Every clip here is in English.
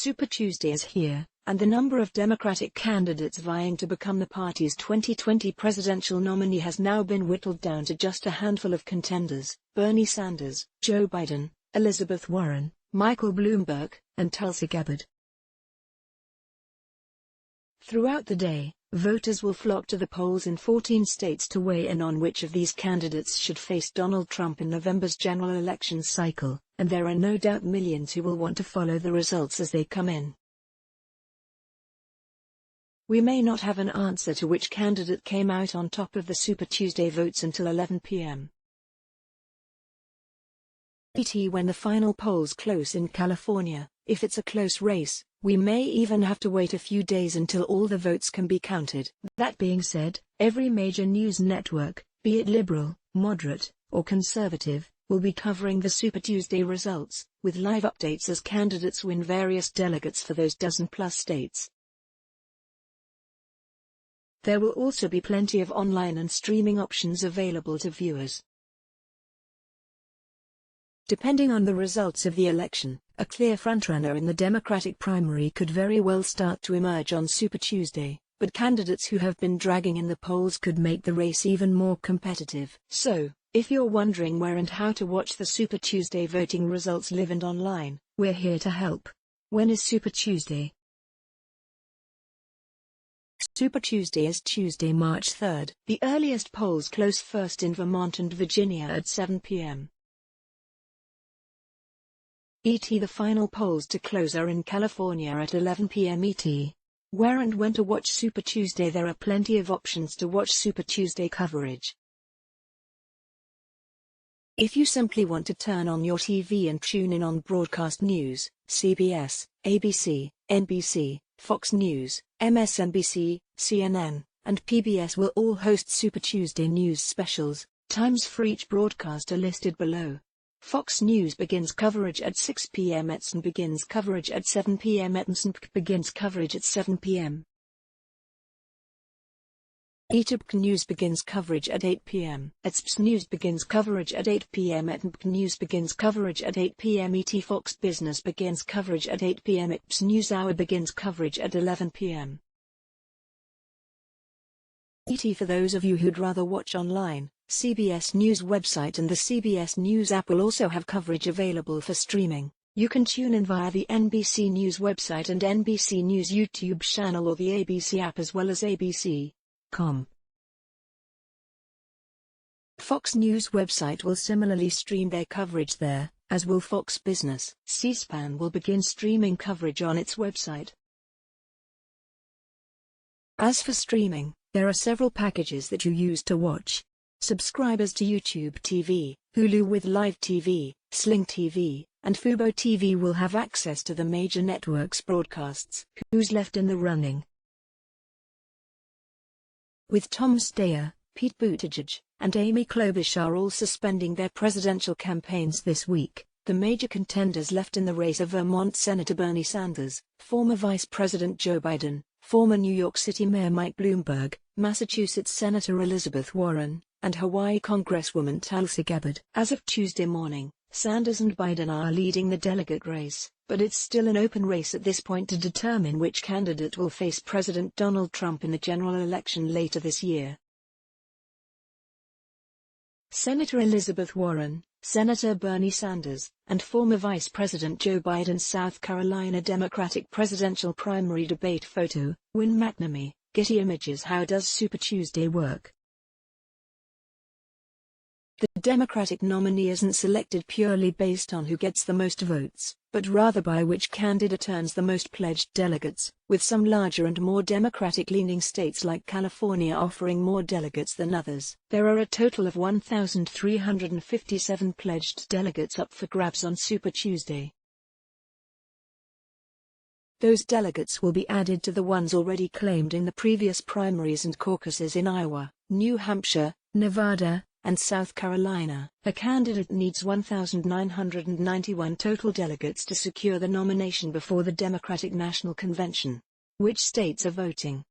Super Tuesday is here, and the number of Democratic candidates vying to become the party's 2020 presidential nominee has now been whittled down to just a handful of contenders: Bernie Sanders, Joe Biden, Elizabeth Warren, Michael Bloomberg, and Tulsi Gabbard. Throughout the day, voters will flock to the polls in 14 states to weigh in on which of these candidates should face Donald Trump in November's general elections cycle, and there are no doubt millions who will want to follow the results as they come in. We may not have an answer to which candidate came out on top of the Super Tuesday votes until 11 p.m. When the final polls close in California. If it's a close race, we may even have to wait a few days until all the votes can be counted. That being said, every major news network, be it liberal, moderate, or conservative, will be covering the Super Tuesday results, with live updates as candidates win various delegates for those dozen-plus states. There will also be plenty of online and streaming options available to viewers. Depending on the results of the election, a clear frontrunner in the Democratic primary could very well start to emerge on Super Tuesday, but candidates who have been dragging in the polls could make the race even more competitive. So, if you're wondering where and how to watch the Super Tuesday voting results live and online, we're here to help. When is Super Tuesday? Super Tuesday is Tuesday, March 3rd. The earliest polls close first in Vermont and Virginia at 7 p.m. The final polls to close are in California at 11 p.m. ET. Where and when to watch Super Tuesday? There are plenty of options to watch Super Tuesday coverage. If you simply want to turn on your TV and tune in on broadcast news, CBS, ABC, NBC, Fox News, MSNBC, CNN, and PBS will all host Super Tuesday news specials. Times for each broadcast are listed below. Fox News begins coverage at 6 p.m. ETSN begins coverage at 7 p.m. ETNSNP begins coverage at 7 p.m. ETBK News begins coverage at 8 p.m. ETSPS News begins coverage at 8 p.m. ETNBK News begins coverage at 8 p.m. ET Fox Business begins coverage at 8 p.m. ETPS News Hour begins coverage at 11 p.m. For those of you who'd rather watch online, CBS News website and the CBS News app will also have coverage available for streaming. You can tune in via the NBC News website and NBC News YouTube channel or the ABC app as well as ABC.com. Fox News website will similarly stream their coverage there, as will Fox Business. C-SPAN will begin streaming coverage on its website. As for streaming, there are several packages that you use to watch. Subscribers to YouTube TV, Hulu with Live TV, Sling TV, and Fubo TV will have access to the major networks' broadcasts. Who's left in the running? With Tom Steyer, Pete Buttigieg, and Amy Klobuchar all suspending their presidential campaigns this week, the major contenders left in the race are Vermont Senator Bernie Sanders, former Vice President Joe Biden, former New York City Mayor Mike Bloomberg, Massachusetts Senator Elizabeth Warren, and Hawaii Congresswoman Tulsi Gabbard. As of Tuesday morning, Sanders and Biden are leading the delegate race, but it's still an open race at this point to determine which candidate will face President Donald Trump in the general election later this year. Senator Elizabeth Warren, Senator Bernie Sanders, and former Vice President Joe Biden's South Carolina Democratic presidential primary debate photo. Win McNamee, Getty Images. How does Super Tuesday work? The Democratic nominee isn't selected purely based on who gets the most votes, but rather by which candidate earns the most pledged delegates, with some larger and more Democratic-leaning states like California offering more delegates than others. There are a total of 1,357 pledged delegates up for grabs on Super Tuesday. Those delegates will be added to the ones already claimed in the previous primaries and caucuses in Iowa, New Hampshire, Nevada, and South Carolina. A candidate needs 1,991 total delegates to secure the nomination before the Democratic National Convention. Which states are voting?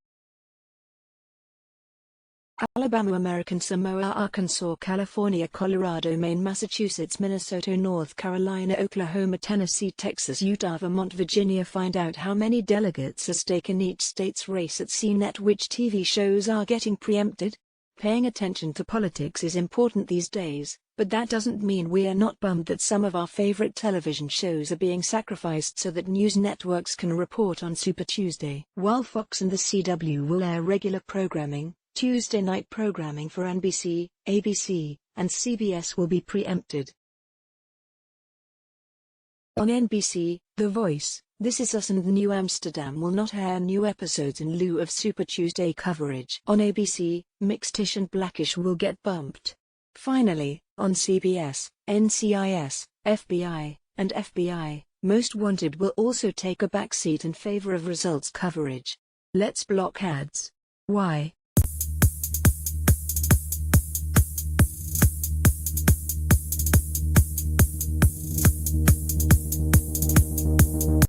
Alabama, American Samoa, Arkansas, California, Colorado, Maine, Massachusetts, Minnesota, North Carolina, Oklahoma, Tennessee, Texas, Utah, Vermont, Virginia. Find out how many delegates are stake in each state's race at CNET. Which TV shows are getting preempted? Paying attention to politics is important these days, but that doesn't mean we are not bummed that some of our favorite television shows are being sacrificed so that news networks can report on Super Tuesday. While Fox and the CW will air regular programming, Tuesday night programming for NBC, ABC, and CBS will be preempted. On NBC, The Voice, This Is Us and New Amsterdam will not air new episodes in lieu of Super Tuesday coverage. On ABC, Mixed-ish and Blackish will get bumped. Finally, on CBS, NCIS, FBI, and FBI, Most Wanted will also take a backseat in favor of results coverage. Let's block ads. Why?